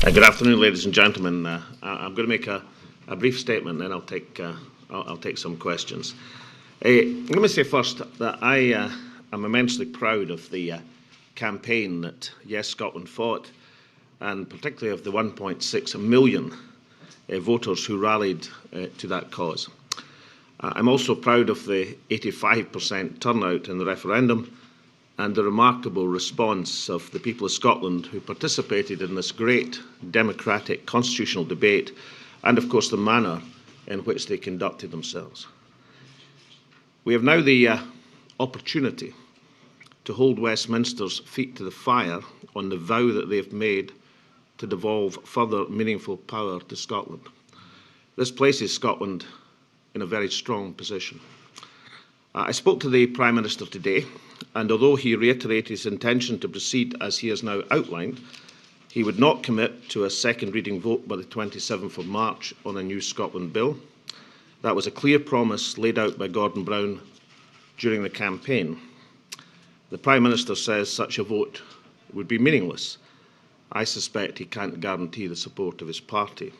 Good afternoon, ladies and gentlemen. I'm going to make a brief statement, then I'll take some questions. Let me say first that I am immensely proud of the campaign that Yes Scotland fought, and particularly of the 1.6 million voters who rallied to that cause. I'm also proud of the 85% turnout in the referendum and the remarkable response of the people of Scotland who participated in this great democratic constitutional debate, and of course the manner in which they conducted themselves. We have now the opportunity to hold Westminster's feet to the fire on the vow that they have made to devolve further meaningful power to Scotland. This places Scotland in a very strong position. I spoke to the Prime Minister today, and although he reiterated his intention to proceed as he has now outlined, he would not commit to a second reading vote by the 27th of March on a new Scotland bill. That was a clear promise laid out by Gordon Brown during the campaign. The Prime Minister says such a vote would be meaningless. I suspect he can't guarantee the support of his party.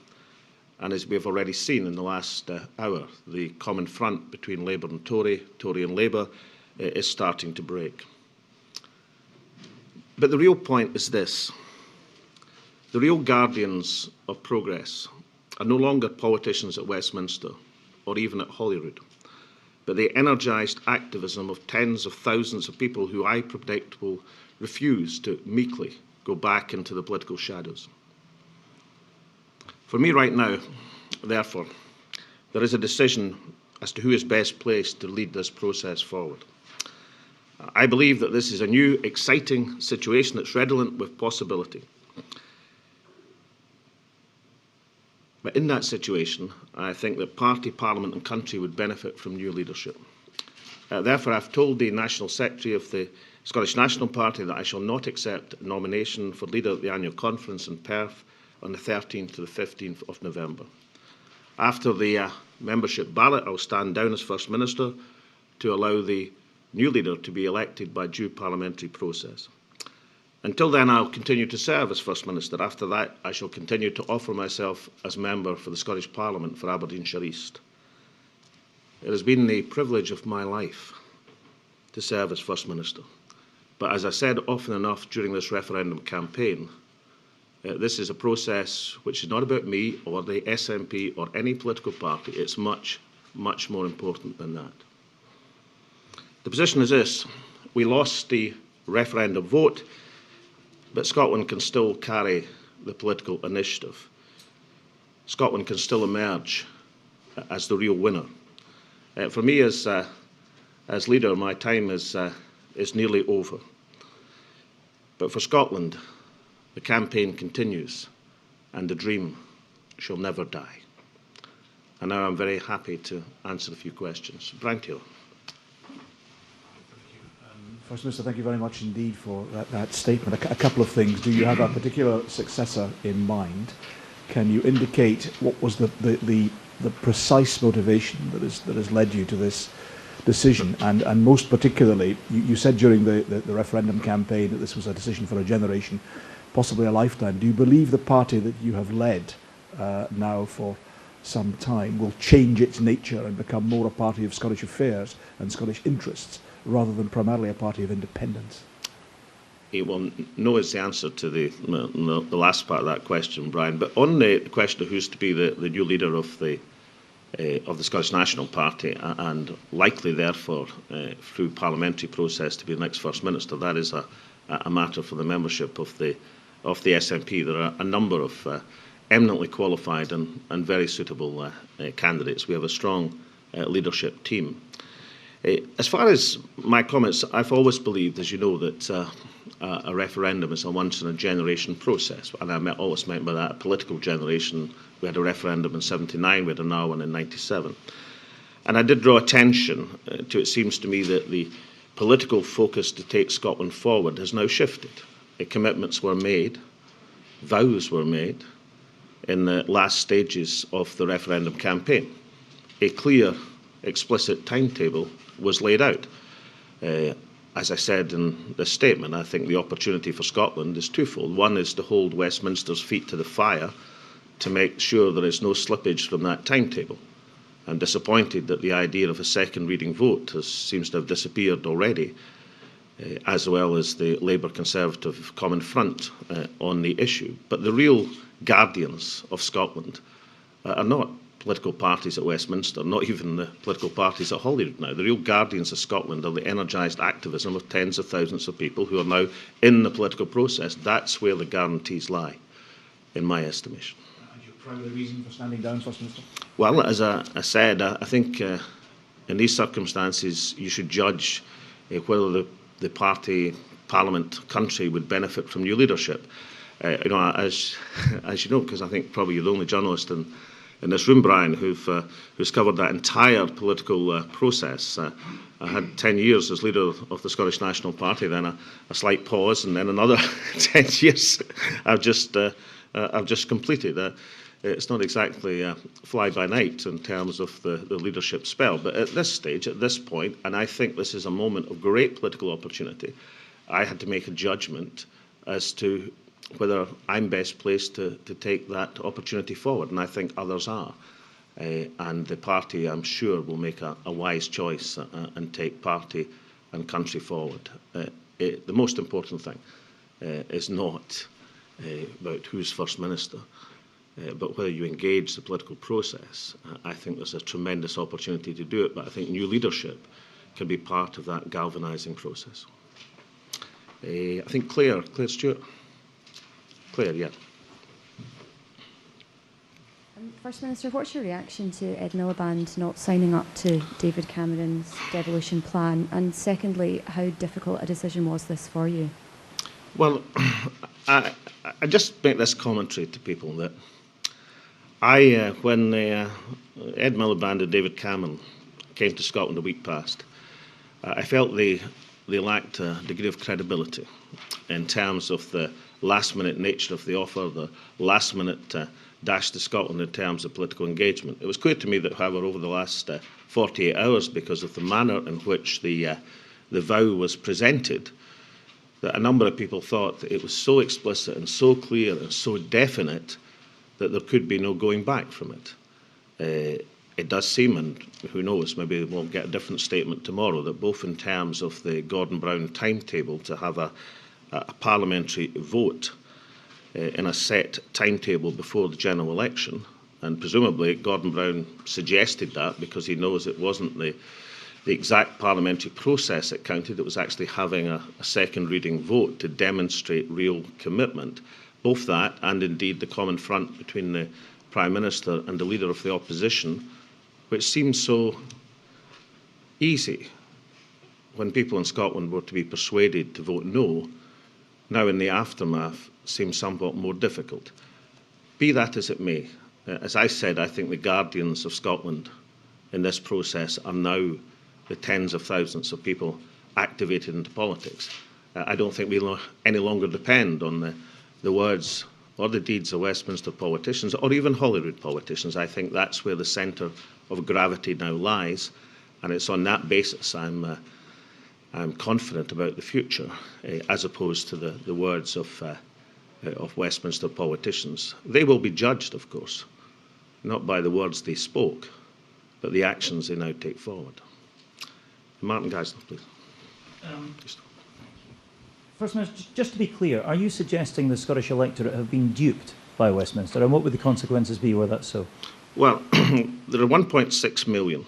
And as we have already seen in the last hour, the common front between Labour and Tory and Labour, is starting to break. But the real point is this. The real guardians of progress are no longer politicians at Westminster or even at Holyrood, but the energised activism of tens of thousands of people who I predict will refuse to meekly go back into the political shadows. For me right now, therefore, there is a decision as to who is best placed to lead this process forward. I believe that this is a new, exciting situation that's redolent with possibility. But in that situation, I think that party, parliament and country would benefit from new leadership. Therefore, I've told the National Secretary of the Scottish National Party that I shall not accept a nomination for leader at the annual conference in Perth on the 13th to the 15th of November. After the membership ballot, I'll stand down as First Minister to allow the new leader to be elected by due parliamentary process. Until then, I'll continue to serve as First Minister. After that, I shall continue to offer myself as member for the Scottish Parliament for Aberdeenshire East. It has been the privilege of my life to serve as First Minister. But as I said often enough during this referendum campaign, this is a process which is not about me or the SNP or any political party. It's much, much more important than that. The position is this. We lost the referendum vote, but Scotland can still carry the political initiative. Scotland can still emerge as the real winner. For me, as leader, my time is nearly over. But for Scotland, the campaign continues, and the dream shall never die. And now I'm very happy to answer a few questions. Brian Taylor. First Minister, thank you very much indeed for that statement. A couple of things. Do you have a particular successor in mind? Can you indicate what was the precise motivation that has led you to this decision? And most particularly, you said during the referendum campaign that this was a decision for a generation, possibly a lifetime. Do you believe the party that you have led now for some time will change its nature and become more a party of Scottish affairs and Scottish interests rather than primarily a party of independence? Well, no is the answer to the last part of that question, Brian. But on the question of who's to be the new leader of the Scottish National Party and likely, therefore, through parliamentary process to be the next First Minister, that is a matter for the membership of the SNP. There are a number of eminently qualified and very suitable candidates. We have a strong leadership team. As far as my comments, I've always believed, as you know, that a referendum is a once-in-a-generation process. And I always meant by that a political generation. We had a referendum in 79, we had another one in 97. And I did draw attention to, it seems to me, that the political focus to take Scotland forward has now shifted. Commitments were made, vows were made in the last stages of the referendum campaign. A clear, explicit timetable was laid out. as I said in this statement, I think the opportunity for Scotland is twofold. One is to hold Westminster's feet to the fire to make sure there is no slippage from that timetable. I'm disappointed that the idea of a second reading vote seems to have disappeared already, as well as the Labour Conservative Common Front on the issue. But the real guardians of Scotland are not political parties at Westminster, not even the political parties at Holyrood now. The real guardians of Scotland are the energised activism of tens of thousands of people who are now in the political process. That's where the guarantees lie, in my estimation. And your primary reason for standing down, First Minister? Well, as I said, I think in these circumstances you should judge whether the party, parliament, country would benefit from new leadership. As you know, because I think probably you're the only journalist in this room, Brian, who's covered that entire political process. I had 10 years as leader of the Scottish National Party, then a slight pause, and then another 10 years I've just completed. It's not exactly fly-by-night in terms of the leadership spell, but at this stage, at this point, and I think this is a moment of great political opportunity, I had to make a judgment as to whether I'm best placed to take that opportunity forward, and I think others are. And the party, I'm sure, will make a wise choice and take party and country forward. The most important thing is not about who's First Minister, but whether you engage the political process. I think there's a tremendous opportunity to do it, but I think new leadership can be part of that galvanising process. I think Claire Stewart. Claire, yeah. First Minister, what's your reaction to Ed Miliband not signing up to David Cameron's devolution plan? And secondly, how difficult a decision was this for you? Well, I just make this commentary to people that when Ed Miliband and David Cameron came to Scotland a week past, I felt they lacked a degree of credibility in terms of the last-minute nature of the offer, the last-minute dash to Scotland in terms of political engagement. It was clear to me that, however, over the last 48 hours, because of the manner in which the vow was presented, that a number of people thought that it was so explicit and so clear and so definite that there could be no going back from it. It does seem, and who knows, maybe we'll get a different statement tomorrow, that both in terms of the Gordon Brown timetable to have a parliamentary vote in a set timetable before the general election, and presumably Gordon Brown suggested that because he knows it wasn't the exact parliamentary process that counted, it was actually having a second reading vote to demonstrate real commitment. Both that and indeed the common front between the Prime Minister and the Leader of the Opposition, which seems so easy when people in Scotland were to be persuaded to vote no, now in the aftermath seems somewhat more difficult. Be that as it may, as I said, I think the guardians of Scotland in this process are now the tens of thousands of people activated into politics. I don't think we'll any longer depend on the words or the deeds of Westminster politicians or even Holyrood politicians. I think that's where the centre of gravity now lies, and it's on that basis I'm confident about the future, as opposed to the words of Westminster politicians. They will be judged, of course, not by the words they spoke, but the actions they now take forward. Martin Geisler, please. First Minister, just to be clear, are you suggesting the Scottish electorate have been duped by Westminster, and what would the consequences be were that so? Well, there are 1.6 million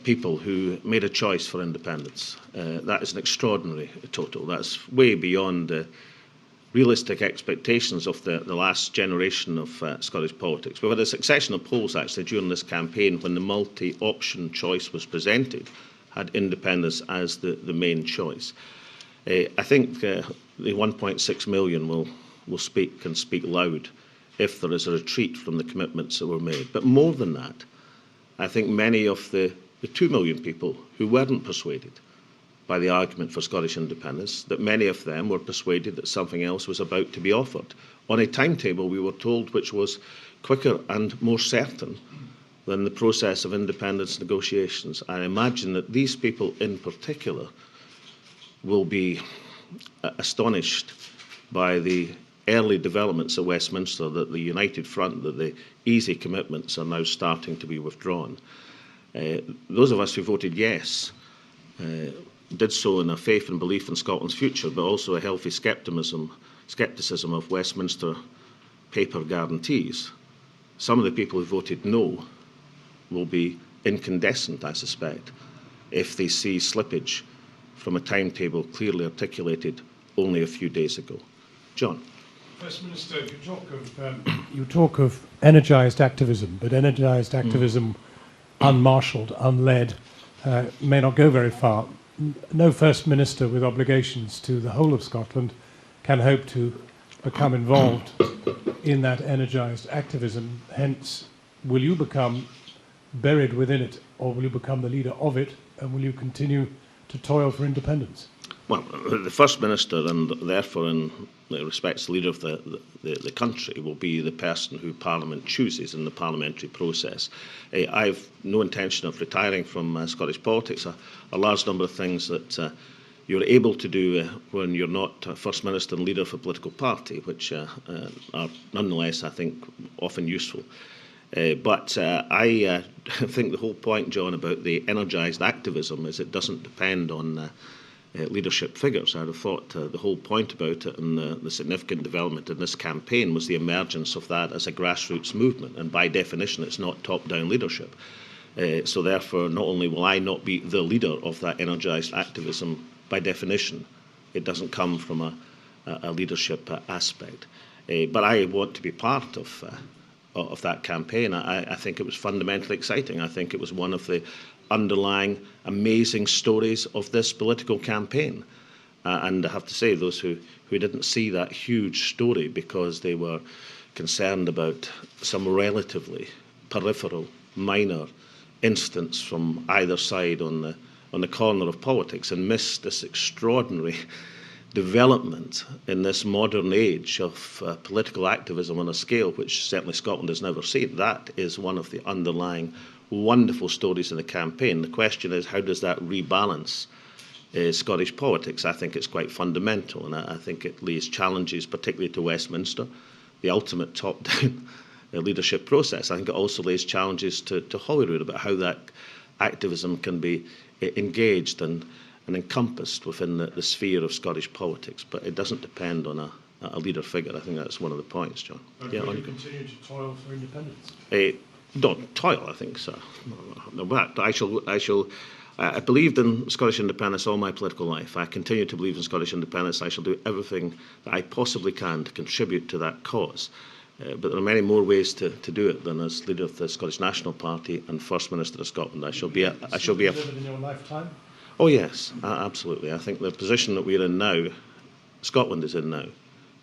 people who made a choice for independence. That is an extraordinary total. That's way beyond realistic expectations of the last generation of Scottish politics. We've had a succession of polls actually during this campaign when the multi-option choice was presented, had independence as the main choice. I think the 1.6 million will speak and speak loud if there is a retreat from the commitments that were made. But more than that, I think many of the 2 million people who weren't persuaded by the argument for Scottish independence, that many of them were persuaded that something else was about to be offered on a timetable, we were told, which was quicker and more certain than the process of independence negotiations. I imagine that these people in particular will be astonished by the early developments at Westminster, that the United Front, that the easy commitments are now starting to be withdrawn. Those of us who voted yes did so in a faith and belief in Scotland's future, but also a healthy scepticism of Westminster paper guarantees. Some of the people who voted no will be incandescent, I suspect, if they see slippage from a timetable clearly articulated only a few days ago. John. First Minister, you talk of energised activism, but energised activism unmarshalled, unled, may not go very far. No First Minister with obligations to the whole of Scotland can hope to become involved in that energised activism. Hence, will you become buried within it, or will you become the leader of it, and will you continue to toil for independence? Well, the First Minister, and therefore in respects the leader of the country, will be the person who Parliament chooses in the parliamentary process. I have no intention of retiring from Scottish politics. A large number of things that you're able to do when you're not First Minister and leader of a political party, which are nonetheless, I think, often useful. But I think the whole point, John, about the energised activism is it doesn't depend on leadership figures. I'd have thought the whole point about it and the significant development in this campaign was the emergence of that as a grassroots movement, and by definition it's not top-down leadership. So therefore, not only will I not be the leader of that energised activism, by definition it doesn't come from a leadership aspect. But I want to be part of that campaign. I think it was fundamentally exciting. I think it was one of the underlying amazing stories of this political campaign. And I have to say, those who didn't see that huge story because they were concerned about some relatively peripheral, minor instance from either side on the corner of politics and missed this extraordinary development in this modern age of political activism on a scale which certainly Scotland has never seen. That is one of the underlying wonderful stories in the campaign. The question is, how does that rebalance Scottish politics? I think it's quite fundamental, and I think it lays challenges, particularly to Westminster, the ultimate top-down leadership process. I think it also lays challenges to Holyrood about how that activism can be engaged and encompassed within the sphere of Scottish politics. But it doesn't depend on a leader figure. I think that's one of the points, John. But will you continue to toil for independence? Don't toil, I think, sir. No, but I believed in Scottish independence all my political life. I continue to believe in Scottish independence. I shall do everything that I possibly can to contribute to that cause. But there are many more ways to do it than as leader of the Scottish National Party and First Minister of Scotland. I shall be a. In your lifetime? Oh yes, absolutely. I think the position that we're in now, Scotland is in now,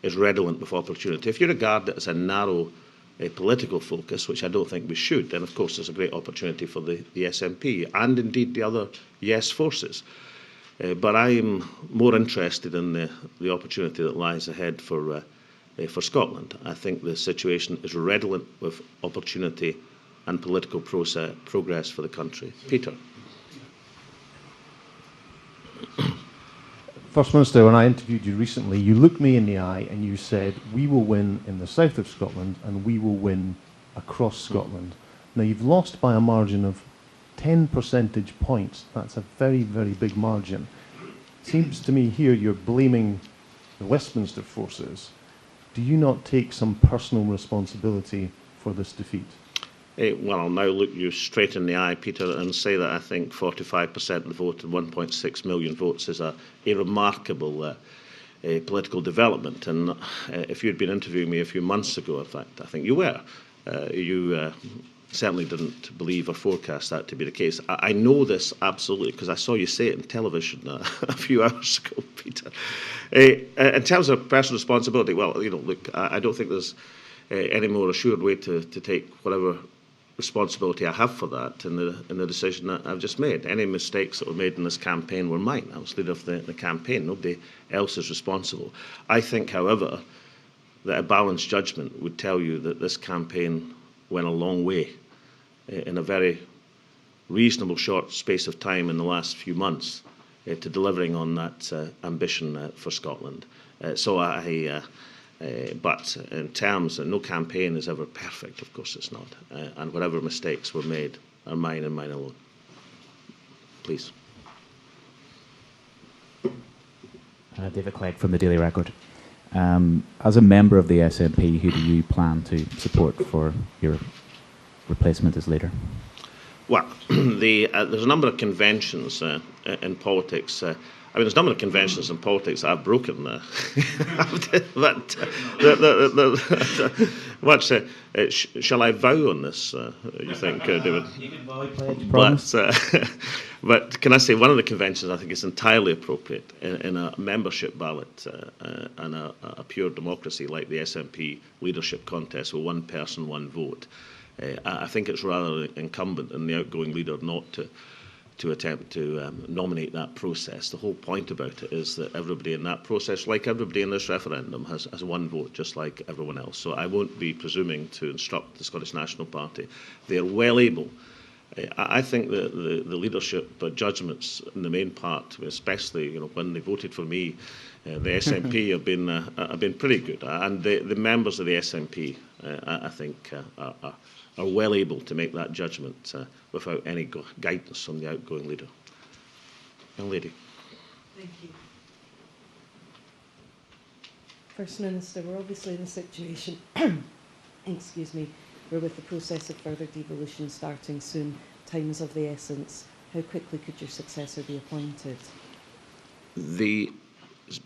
is redolent with opportunity. If you regard it as a narrow political focus, which I don't think we should, then of course there's a great opportunity for the SNP and indeed the other yes forces. But I am more interested in the opportunity that lies ahead for Scotland. I think the situation is redolent with opportunity and political progress for the country. Peter. First Minister, when I interviewed you recently, you looked me in the eye and you said, we will win in the south of Scotland and we will win across Scotland. Now, you've lost by a margin of 10 percentage points. That's a very, very big margin. It seems to me here you're blaming the Westminster forces. Do you not take some personal responsibility for this defeat? Well, I'll now look you straight in the eye, Peter, and say that I think 45% of the vote and 1.6 million votes is a remarkable political development. And if you'd been interviewing me a few months ago, in fact, I think you were, you certainly didn't believe or forecast that to be the case. I know this absolutely because I saw you say it on television a few hours ago, Peter. In terms of personal responsibility, well, look, I don't think there's any more assured way to take whatever responsibility I have for that in the decision that I've just made. Any mistakes that were made in this campaign were mine. I was leader of the campaign. Nobody else is responsible. I think, however, that a balanced judgment would tell you that this campaign went a long way in a very reasonable short space of time in the last few months to delivering on that ambition for Scotland. But in terms of no campaign is ever perfect, of course it's not. And whatever mistakes were made are mine and mine alone. Please. David Clegg from the Daily Record. As a member of the SNP, who do you plan to support for your replacement as leader? Well, there's a number of conventions in politics. There's a number of conventions in politics I've broken. Shall I vow on this, you think, David? You can vow, pledge, promise. But can I say one of the conventions I think is entirely appropriate in a membership ballot and a pure democracy like the SNP leadership contest with one person, one vote. I think it's rather incumbent on the outgoing leader not to attempt to nominate that process. The whole point about it is that everybody in that process, like everybody in this referendum, has one vote, just like everyone else. So I won't be presuming to instruct the Scottish National Party. They are well able. I think the leadership judgments, in the main part, especially when they voted for me, the SNP have been pretty good, and the members of the SNP, I think, are well able to make that judgment without any guidance from the outgoing leader. Young lady. Thank you. First Minister, we're obviously in a situation, excuse me, where with the process of further devolution starting soon, time is of the essence. How quickly could your successor be appointed?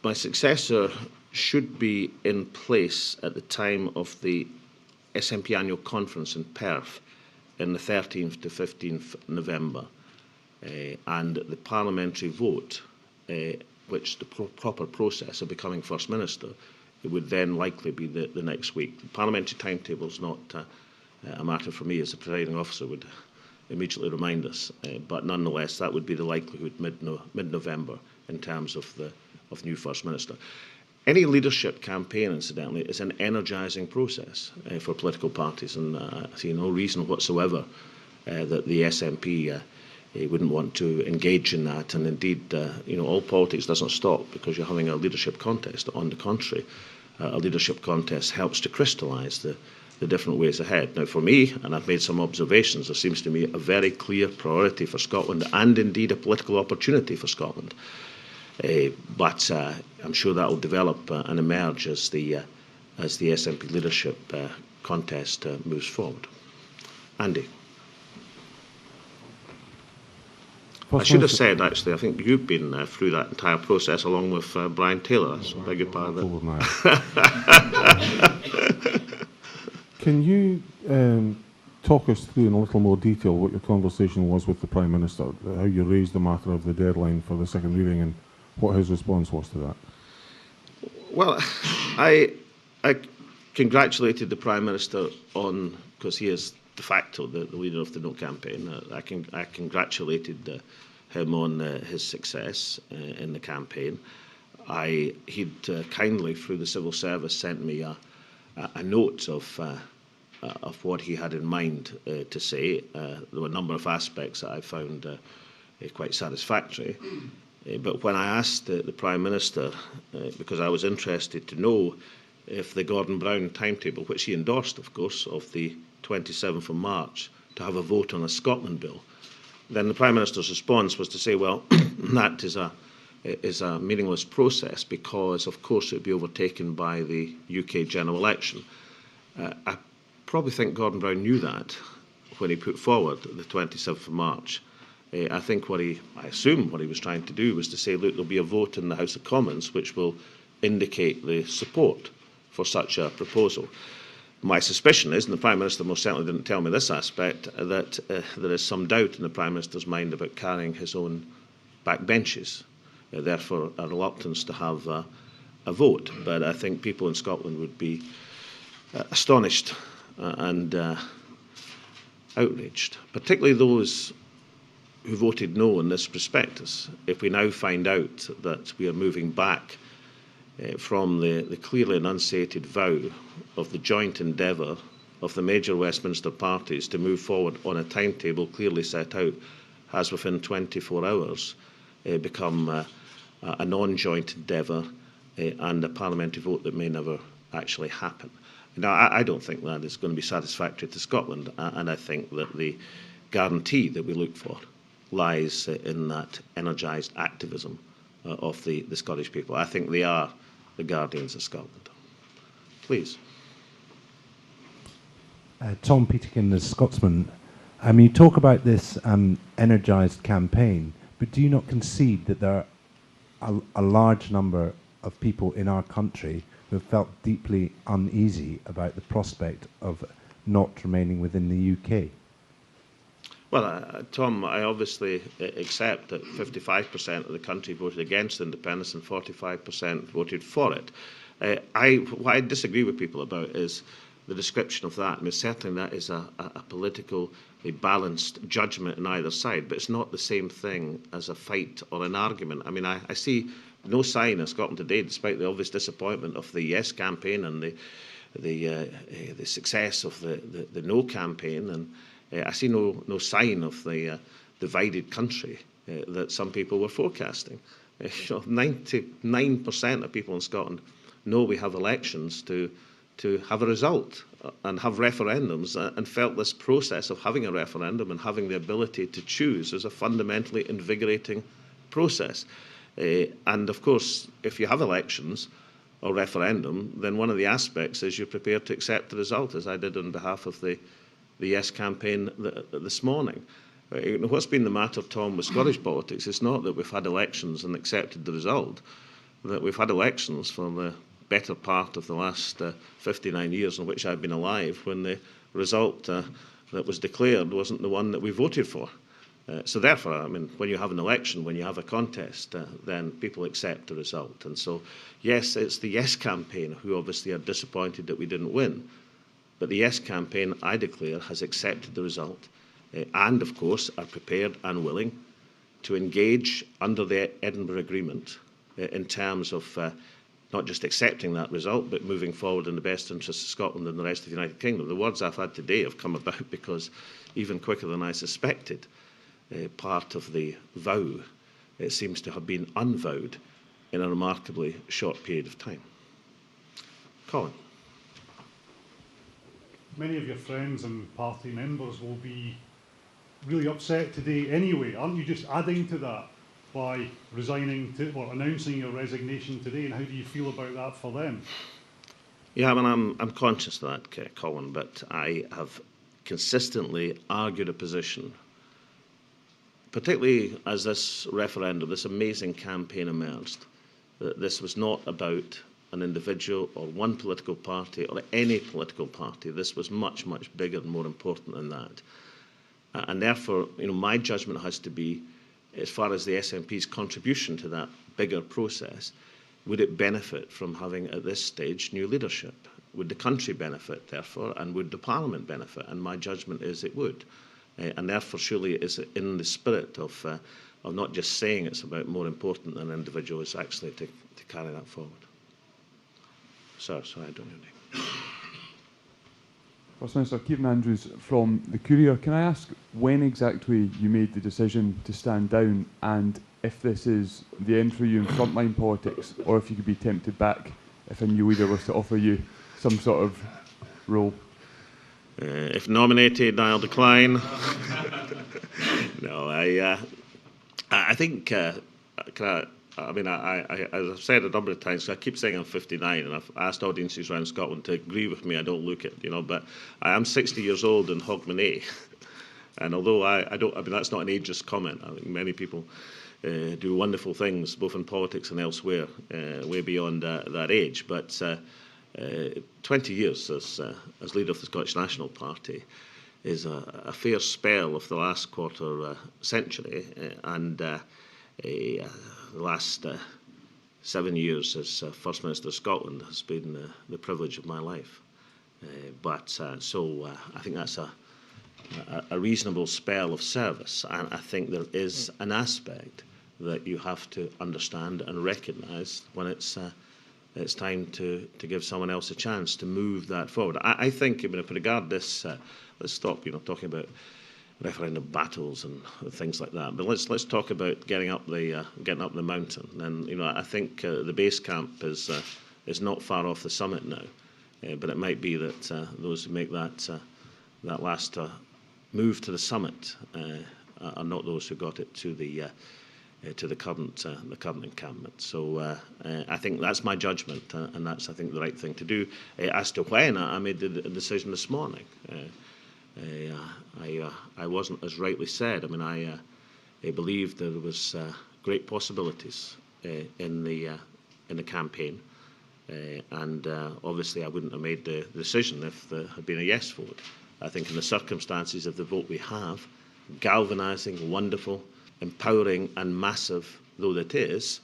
My successor should be in place at the time of the SNP annual conference in Perth in the 13th to 15th November. And the parliamentary vote, which the proper process of becoming First Minister, it would then likely be the next week. The parliamentary timetable is not a matter for me as the presiding officer would immediately remind us, but nonetheless that would be the likelihood mid-November in terms of new First Minister. Any leadership campaign, incidentally, is an energising process for political parties, and I see no reason whatsoever that the SNP wouldn't want to engage in that. And indeed, all politics doesn't stop because you're having a leadership contest. On the contrary, a leadership contest helps to crystallise the different ways ahead. Now, for me, and I've made some observations, there seems to me a very clear priority for Scotland and indeed a political opportunity for Scotland. But I'm sure that will develop and emerge as the SNP leadership contest moves forward. Andy. I should have said, actually, I think you've been through that entire process along with Brian Taylor. So I beg your pardon. Can you talk us through in a little more detail what your conversation was with the Prime Minister, how you raised the matter of the deadline for the second reading and what his response was to that? Well, I congratulated the Prime Minister on, because he is de facto the leader of the No campaign, I congratulated him on his success in the campaign. He'd kindly, through the civil service, sent me a note of what he had in mind to say. There were a number of aspects that I found quite satisfactory. But when I asked the Prime Minister, because I was interested to know if the Gordon Brown timetable, which he endorsed, of course, of the 27th of March, to have a vote on a Scotland bill, then the Prime Minister's response was to say, well, that is a meaningless process because, of course, it would be overtaken by the UK general election. I probably think Gordon Brown knew that when he put forward the 27th of March. I think I assume what he was trying to do was to say, look, there'll be a vote in the House of Commons which will indicate the support for such a proposal. My suspicion is, and the Prime Minister most certainly didn't tell me this aspect, that there is some doubt in the Prime Minister's mind about carrying his own backbenches, therefore a reluctance to have a vote. But I think people in Scotland would be astonished and outraged, particularly those who voted no in this prospectus, if we now find out that we are moving back from the clearly enunciated vow of the joint endeavour of the major Westminster parties to move forward on a timetable clearly set out as within 24 hours become a non-joint endeavour and a parliamentary vote that may never actually happen. Now, I don't think that is going to be satisfactory to Scotland, and I think that the guarantee that we look for lies in that energised activism of the Scottish people. I think they are the guardians of Scotland. Please. Tom Peterkin, the Scotsman. You talk about this energised campaign, but do you not concede that there are a large number of people in our country who have felt deeply uneasy about the prospect of not remaining within the UK? Well, Tom, I obviously accept that 55% of the country voted against independence and 45% voted for it. What I disagree with people about is the description of that. I mean, certainly that is a political, a balanced judgment on either side, but it's not the same thing as a fight or an argument. I mean, I see no sign in Scotland today, despite the obvious disappointment of the Yes campaign and the success of the No campaign, and I see no sign of the divided country that some people were forecasting. 99% of people in Scotland know we have elections to have a result and have referendums, and felt this process of having a referendum and having the ability to choose as a fundamentally invigorating process. And of course, if you have elections or referendum, then one of the aspects is you're prepared to accept the result, as I did on behalf of the Yes campaign this morning. What's been the matter, Tom, with Scottish politics? It's not that we've had elections and accepted the result, that we've had elections for the better part of the last 59 years in which I've been alive, when the result that was declared wasn't the one that we voted for. So therefore, I mean, when you have an election, when you have a contest, then people accept the result. And so, yes, it's the Yes campaign who obviously are disappointed that we didn't win. But the Yes campaign, I declare, has accepted the result and, of course, are prepared and willing to engage under the Edinburgh Agreement in terms of not just accepting that result, but moving forward in the best interests of Scotland and the rest of the United Kingdom. The words I've had today have come about because, even quicker than I suspected, part of the vow seems to have been unvowed in a remarkably short period of time. Colin. Many of your friends and party members will be really upset today anyway. Aren't you just adding to that by resigning to, or announcing your resignation today? And how do you feel about that for them? Yeah, I mean, I'm conscious of that, Colin, but I have consistently argued a position, particularly as this referendum, this amazing campaign emerged, that this was not about an individual or one political party or any political party. This was much, much bigger and more important than that. And therefore, my judgment has to be, as far as the SNP's contribution to that bigger process, would it benefit from having, at this stage, new leadership? Would the country benefit, therefore, and would the Parliament benefit? And my judgment is it would. And therefore, surely it is in the spirit of not just saying it's about more important than an individual, it's actually to carry that forward. Sir, sorry, I don't know your name. First Minister, Kieran Andrews from the Courier. Can I ask when exactly you made the decision to stand down, and if this is the end for you in frontline politics, or if you could be tempted back if a new leader was to offer you some sort of role? If nominated, I'll decline. No, I think, as I've said a number of times, I keep saying I'm 59, and I've asked audiences around Scotland to agree with me. I don't look it, but I am 60 years old in Hogmanay. And although that's not an ageist comment. I think many people do wonderful things, both in politics and elsewhere, way beyond that age. But 20 years as leader of the Scottish National Party is a fair spell of the last quarter century, and the last 7 years as First Minister of Scotland has been the privilege of my life. So I think that's a reasonable spell of service, and I think there is an aspect that you have to understand and recognise when it's time to give someone else a chance to move that forward. I think, if we regard this, let's stop, talking about referendum battles and things like that. But let's talk about getting up the mountain. And I think the base camp is not far off the summit now. But it might be that those who make that last move to the summit are not those who got it to the current encampment. So I think that's my judgment, and that's, I think, the right thing to do. As to when, I made the decision this morning. I wasn't, as rightly said. I mean, I believed there was great possibilities in the campaign. And obviously I wouldn't have made the decision if there had been a yes vote. I think in the circumstances of the vote we have, galvanising, wonderful, empowering and massive though it is,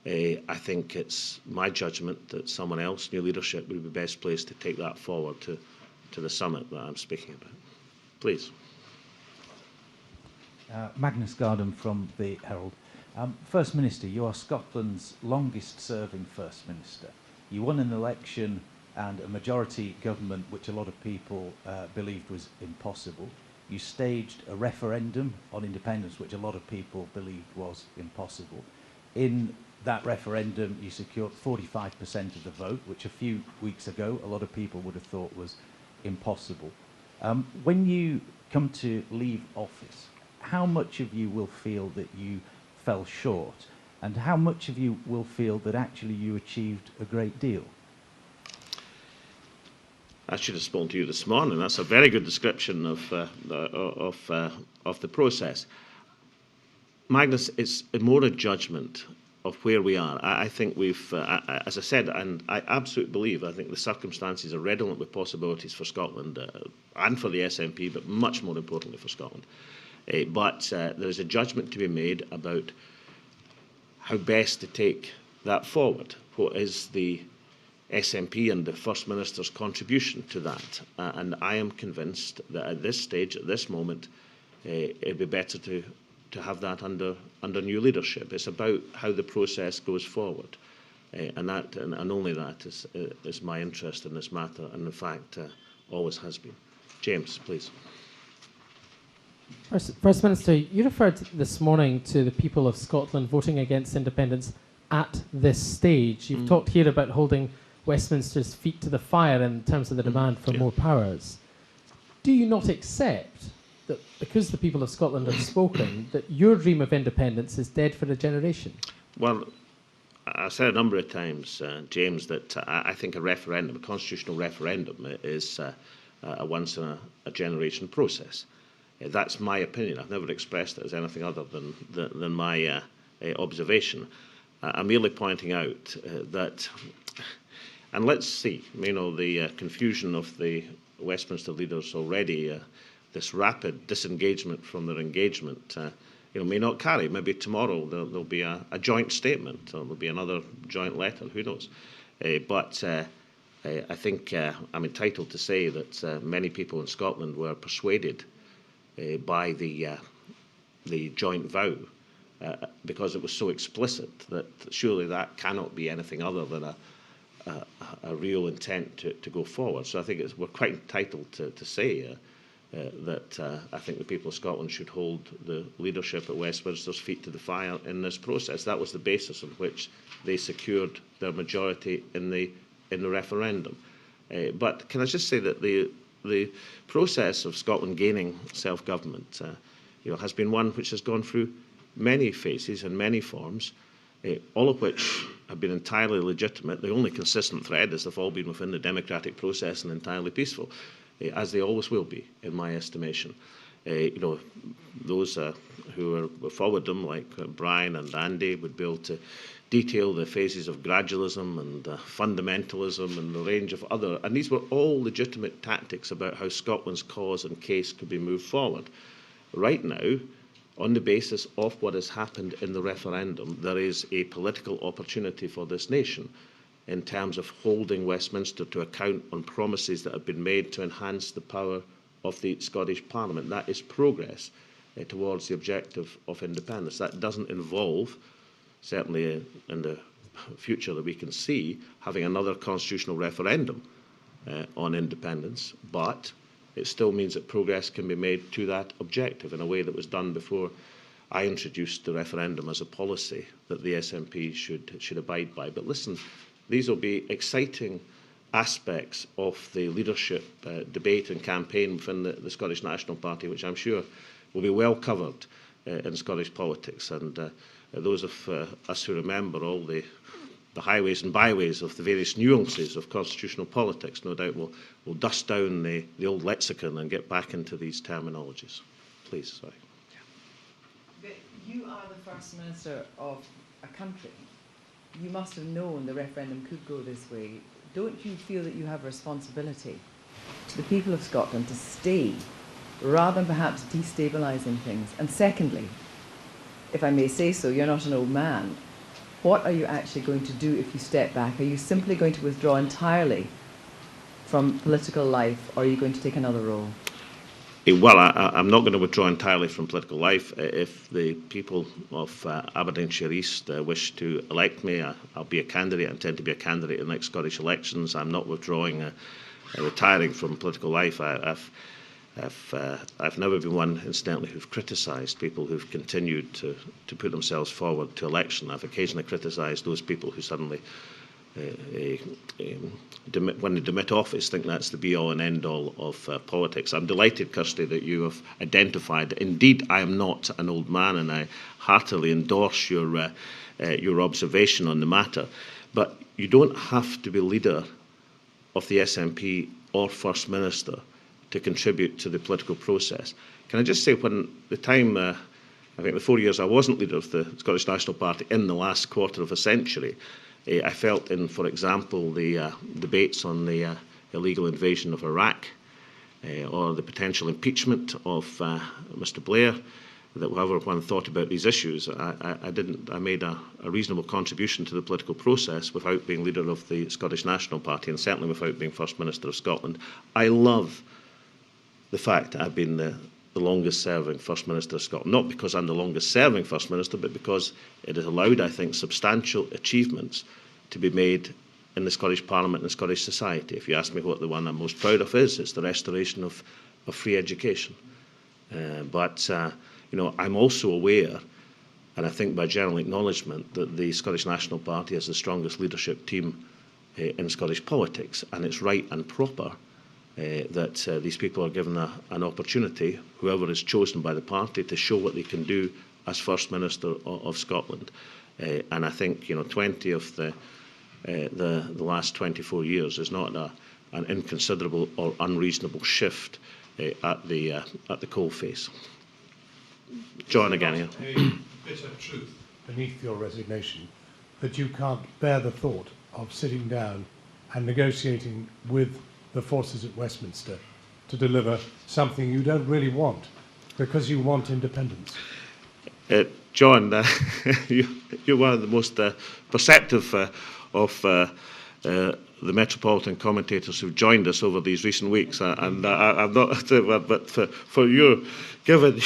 I think it's my judgment that someone else, new leadership, would be best placed to take that forward to the summit that I'm speaking about. Please. Magnus Garden from the Herald. First Minister, you are Scotland's longest serving First Minister. You won an election and a majority government which a lot of people believed was impossible. You staged a referendum on independence which a lot of people believed was impossible. In that referendum you secured 45% of the vote, which a few weeks ago a lot of people would have thought was impossible. When you come to leave office, how much of you will feel that you fell short, and how much of you will feel that actually you achieved a great deal? I should have spoken to you this morning. That's a very good description of the process. Magnus, it's more a judgment of where we are. I think we've, as I said, and I absolutely believe, I think the circumstances are redolent with possibilities for Scotland and for the SNP, but much more importantly for Scotland. But there's a judgment to be made about how best to take that forward. What is the SNP and the First Minister's contribution to that? And I am convinced that at this stage, at this moment, it'd be better to have that under new leadership. It's about how the process goes forward. And only that is my interest in this matter, and in fact always has been. James, please. First Minister, you referred this morning to the people of Scotland voting against independence at this stage. You've talked here about holding Westminster's feet to the fire in terms of the demand for more powers. Do you not accept that because the people of Scotland have spoken, that your dream of independence is dead for a generation? Well, I've said a number of times, James, that I think a referendum, a constitutional referendum, is a once-in-a-generation process. That's my opinion. I've never expressed it as anything other than my observation. I'm merely pointing out that, and let's see, the confusion of the Westminster leaders already, this rapid disengagement from their engagement, may not carry. Maybe tomorrow there'll be a joint statement, or there'll be another joint letter, who knows. But I think I'm entitled to say that many people in Scotland were persuaded by the joint vow, because it was so explicit that surely that cannot be anything other than a real intent to go forward. So I think we're quite entitled to say that I think the people of Scotland should hold the leadership at Westminster's feet to the fire in this process. That was the basis on which they secured their majority in the referendum. But can I just say that the process of Scotland gaining self-government has been one which has gone through many phases and many forms, all of which have been entirely legitimate. The only consistent thread is they've all been within the democratic process and entirely peaceful, as they always will be, in my estimation. Those who were followed them, like Brian and Andy, would be able to detail the phases of gradualism and fundamentalism and the range of other, and these were all legitimate tactics about how Scotland's cause and case could be moved forward. Right now, on the basis of what has happened in the referendum, there is a political opportunity for this nation in terms of holding Westminster to account on promises that have been made to enhance the power of the Scottish Parliament. That is progress towards the objective of independence. That doesn't involve, certainly in the future that we can see, having another constitutional referendum on independence, but it still means that progress can be made to that objective in a way that was done before I introduced the referendum as a policy that the SNP should abide by. But listen, these will be exciting aspects of the leadership debate and campaign within the Scottish National Party, which I'm sure will be well covered in Scottish politics. And those of us who remember all the highways and byways of the various nuances of constitutional politics, no doubt will dust down the old lexicon and get back into these terminologies. Please, sorry. You are the First Minister of a country. You must have known the referendum could go this way. Don't you feel that you have a responsibility to the people of Scotland to stay, rather than perhaps destabilising things? And secondly, if I may say so, you're not an old man. What are you actually going to do if you step back? Are you simply going to withdraw entirely from political life, or are you going to take another role? Well, I'm not going to withdraw entirely from political life. If the people of Aberdeenshire East wish to elect me, I'll be a candidate. I intend to be a candidate in the next Scottish elections. I'm not withdrawing, retiring from political life. I've never been one, incidentally, who've criticised people who've continued to put themselves forward to election. I've occasionally criticised those people who suddenly, when they demit office, think that's the be-all and end-all of politics. I'm delighted, Kirsty, that you have identified that indeed I am not an old man, and I heartily endorse your observation on the matter. But you don't have to be leader of the SNP or First Minister to contribute to the political process. Can I just say, when the time, I think the 4 years I wasn't leader of the Scottish National Party in the last quarter of a century, I felt in, for example, the debates on the illegal invasion of Iraq or the potential impeachment of Mr Blair, that however one thought about these issues, I made a reasonable contribution to the political process without being leader of the Scottish National Party, and certainly without being First Minister of Scotland. I love the fact that I've been the longest serving First Minister of Scotland, not because I'm the longest serving First Minister, but because it has allowed, I think, substantial achievements to be made in the Scottish Parliament and Scottish society. If you ask me what the one I'm most proud of is, it's the restoration of free education. But I'm also aware, and I think by general acknowledgement, that the Scottish National Party has the strongest leadership team in Scottish politics, and it's right and proper that these people are given an opportunity, whoever is chosen by the party, to show what they can do as First Minister of Scotland. And I think 20 of the last 24 years is not an inconsiderable or unreasonable shift at the coalface. John again here. A bitter truth beneath your resignation that you can't bear the thought of sitting down and negotiating with the forces at Westminster to deliver something you don't really want because you want independence. John, you're one of the most perceptive of the metropolitan commentators who've joined us over these recent weeks, and I'm not, but for you, given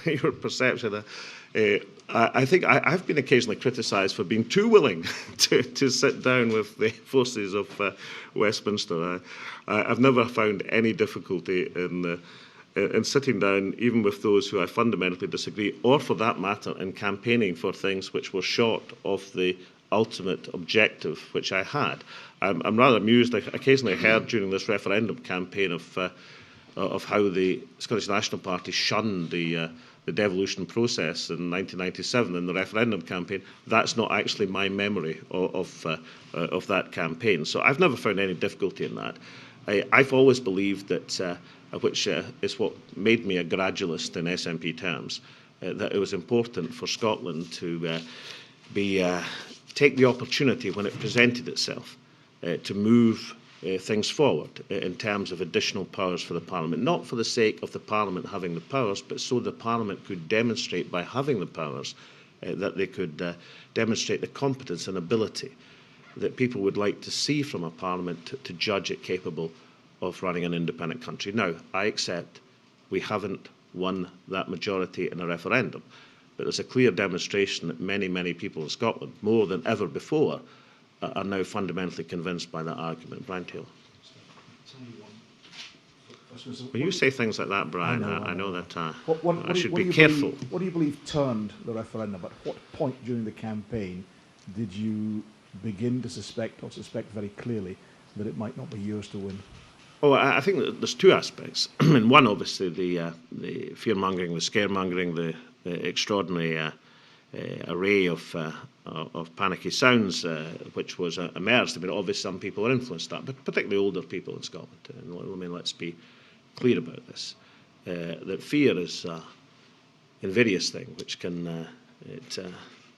your perception, I think I've been occasionally criticised for being too willing to sit down with the forces of Westminster. I've never found any difficulty in sitting down, even with those who I fundamentally disagree, or for that matter, in campaigning for things which were short of the ultimate objective which I had. I'm rather amused. I occasionally heard during this referendum campaign of how the Scottish National Party shunned the devolution process in 1997 in the referendum campaign. That's not actually my memory of that campaign. So I've never found any difficulty in that. I've always believed that, which is what made me a gradualist in SNP terms, that it was important for Scotland to take the opportunity when it presented itself to move things forward in terms of additional powers for the Parliament, not for the sake of the Parliament having the powers, but so the Parliament could demonstrate by having the powers that they could demonstrate the competence and ability that people would like to see from a Parliament to judge it capable of running an independent country. Now, I accept we haven't won that majority in a referendum, but there's a clear demonstration that many, many people in Scotland, more than ever before, are now fundamentally convinced by that argument. Brian Taylor. When you say things like that, Brian, I know that I should be careful. What do you believe turned the referendum? At what point during the campaign did you begin to suspect, or suspect very clearly, that it might not be yours to win? Oh, I think that there's two aspects. I mean, one, obviously, the fear-mongering, the scaremongering, the extraordinary array of panicky sounds which was emerged. I mean, obviously, some people are influenced that, but particularly older people in Scotland. I mean, let's be clear about this. That fear is an invidious thing, which can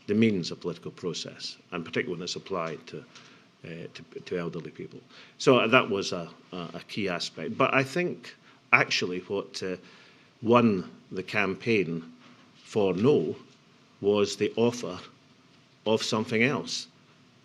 demeans a political process, and particularly when it's applied to elderly people. So that was a key aspect. But I think actually what won the campaign for no was the offer of something else.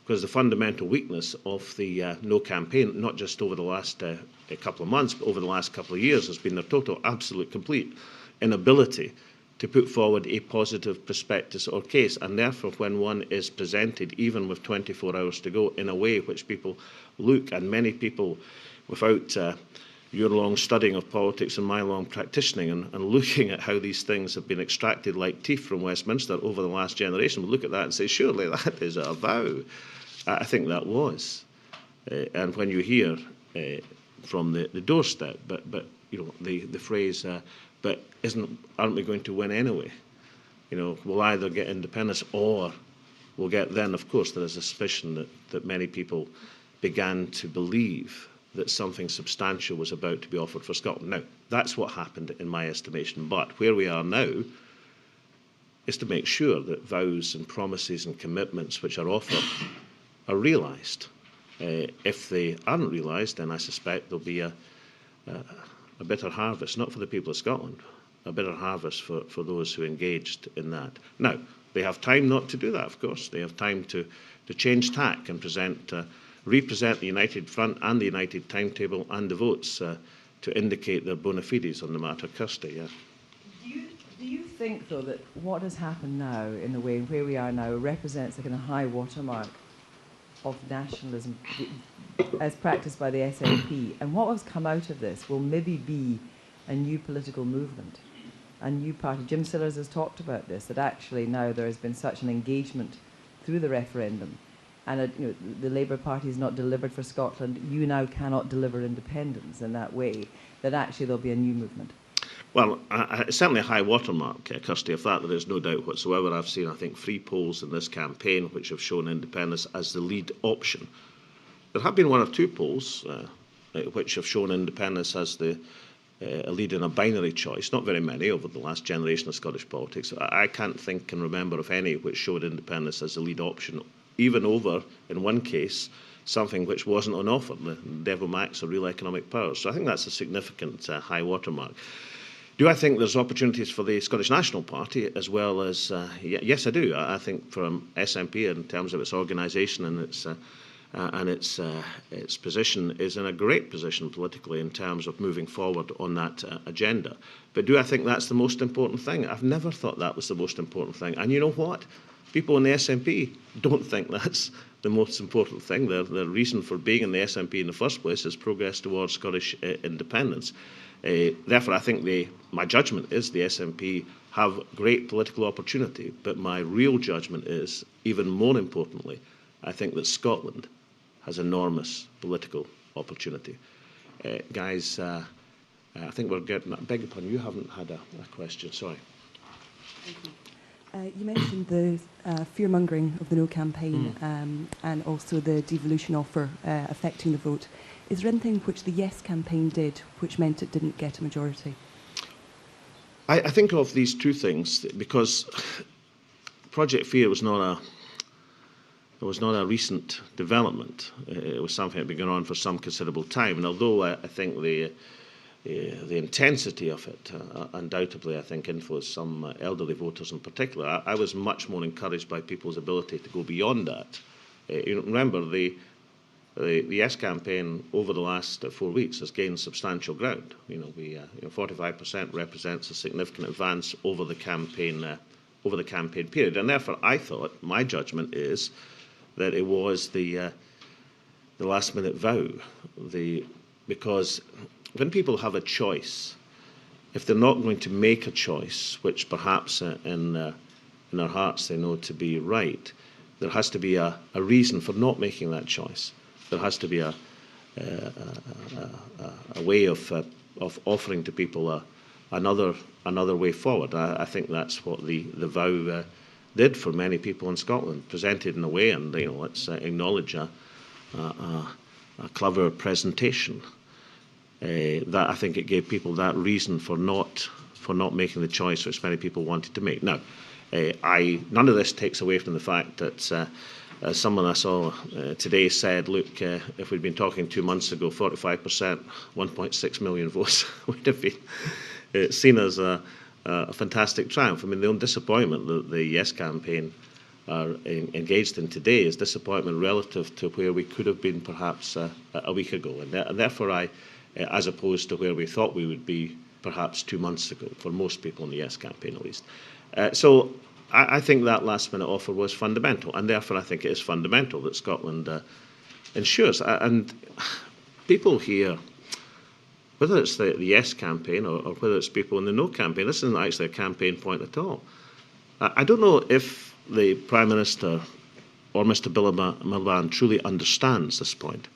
Because the fundamental weakness of the no campaign, not just over the last a couple of months, but over the last couple of years, has been their total, absolute, complete inability to put forward a positive prospectus or case. And therefore, when one is presented, even with 24 hours to go, in a way which people look, and many people, without your long studying of politics and my long practicing and looking at how these things have been extracted like teeth from Westminster over the last generation, will look at that and say, surely that is a vow. I think that was. And when you hear from the doorstep, but you know, the phrase, but aren't we going to win anyway? You know, we'll either get independence or we'll get, then of course there is a suspicion that many people began to believe that something substantial was about to be offered for Scotland. Now, that's what happened in my estimation, but where we are now is to make sure that vows and promises and commitments which are offered are realised. If they aren't realised, then I suspect there'll be a bitter harvest, not for the people of Scotland, a bitter harvest for those who engaged in that. Now, they have time not to do that, of course. They have time to change tack and represent the United Front and the United Timetable and the votes to indicate their bona fides on the matter. Kirsty, yeah. Do you think, though, that what has happened now, in the way where we are now, represents a kind of high watermark of nationalism as practiced by the SNP, and what has come out of this will maybe be a new political movement, a new party? Jim Sillars has talked about this, that actually now there has been such an engagement through the referendum, and you know, the Labour Party has not delivered for Scotland. You now cannot deliver independence in that way, that actually there'll be a new movement. Well, certainly a high watermark, Kirsty, of that there is no doubt whatsoever. I've seen, I think, 3 polls in this campaign which have shown independence as the lead option. There have been 1 or 2 polls which have shown independence as a lead in a binary choice. Not very many over the last generation of Scottish politics. I can't think and remember of any which showed independence as the lead option, even over, in one case, something which wasn't on offer, the Devil Max or real economic powers. So I think that's a significant high watermark. Do I think there's opportunities for the Scottish National Party as well as... yes, I do. I think from SNP, in terms of its organisation and its position, is in a great position politically in terms of moving forward on that agenda. But do I think that's the most important thing? I've never thought that was the most important thing. And you know what? People in the SNP don't think that's the most important thing. The reason for being in the SNP in the first place is progress towards Scottish independence. Therefore, I think my judgment is the SNP have great political opportunity, but my real judgment is, even more importantly, I think that Scotland has enormous political opportunity. Guys, I think we're getting... I beg your pardon, you haven't had a question, sorry. Thank you. You mentioned the fear-mongering of the No campaign and also the devolution offer affecting the vote. Is there anything which the Yes campaign did which meant it didn't get a majority? I think of these 2 things because Project Fear was not a recent development. It was something that had been going on for some considerable time. And although I think the intensity of it undoubtedly, I think, influenced some elderly voters in particular, I was much more encouraged by people's ability to go beyond that. You remember, the Yes campaign over the last 4 weeks has gained substantial ground. 45% represents a significant advance over the campaign period, and therefore I thought, my judgment is that it was the last minute vow, because when people have a choice, if they're not going to make a choice, which perhaps in their hearts they know to be right, there has to be a reason for not making that choice. There has to be a way of offering to people another way forward. I think that's what the vow did for many people in Scotland, presented in a way, and let's acknowledge a clever presentation. That I think it gave people that reason for not making the choice which many people wanted to make. Now, none of this takes away from the fact that as someone I saw today said, look, if we'd been talking 2 months ago, 45%, 1.6 million votes would have been seen as a fantastic triumph. I mean, the only disappointment that the Yes campaign are engaged in today is disappointment relative to where we could have been perhaps a week ago. And therefore, as opposed to where we thought we would be perhaps 2 months ago, for most people in the Yes campaign at least. So I think that last-minute offer was fundamental, and therefore I think it is fundamental that Scotland ensures. And people here, whether it's the Yes campaign or whether it's people in the No campaign, this isn't actually a campaign point at all. I don't know if the Prime Minister or Mr Miliband truly understands this point.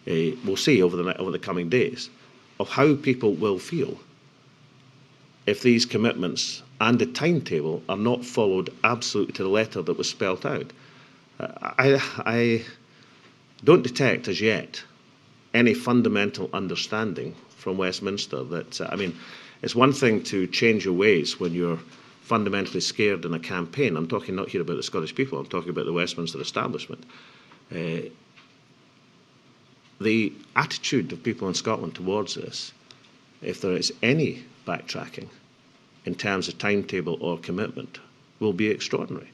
We'll see over the coming days of how people will feel if these commitments and the timetable are not followed absolutely to the letter that was spelt out. I don't detect as yet any fundamental understanding from Westminster that, I mean, it's one thing to change your ways when you're fundamentally scared in a campaign. I'm talking not here about the Scottish people, I'm talking about the Westminster establishment. The attitude of people in Scotland towards this, if there is any backtracking in terms of timetable or commitment, will be extraordinary.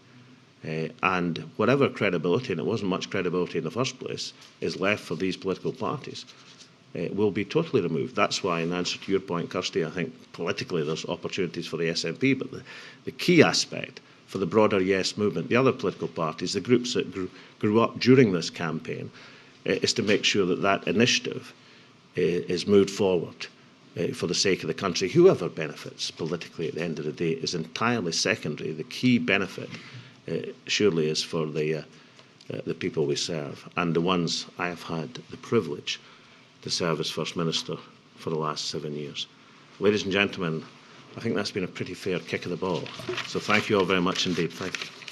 And whatever credibility, and it wasn't much credibility in the first place, is left for these political parties, will be totally removed. That's why, in answer to your point, Kirsty, I think politically there's opportunities for the SNP, but the key aspect for the broader Yes movement, the other political parties, the groups that grew up during this campaign, is to make sure that that initiative is moved forward for the sake of the country. Whoever benefits politically at the end of the day is entirely secondary. The key benefit surely is for the people we serve, and the ones I have had the privilege to serve as First Minister for the last 7 years. Ladies and gentlemen, I think that's been a pretty fair kick of the ball. So thank you all very much indeed. Thank you.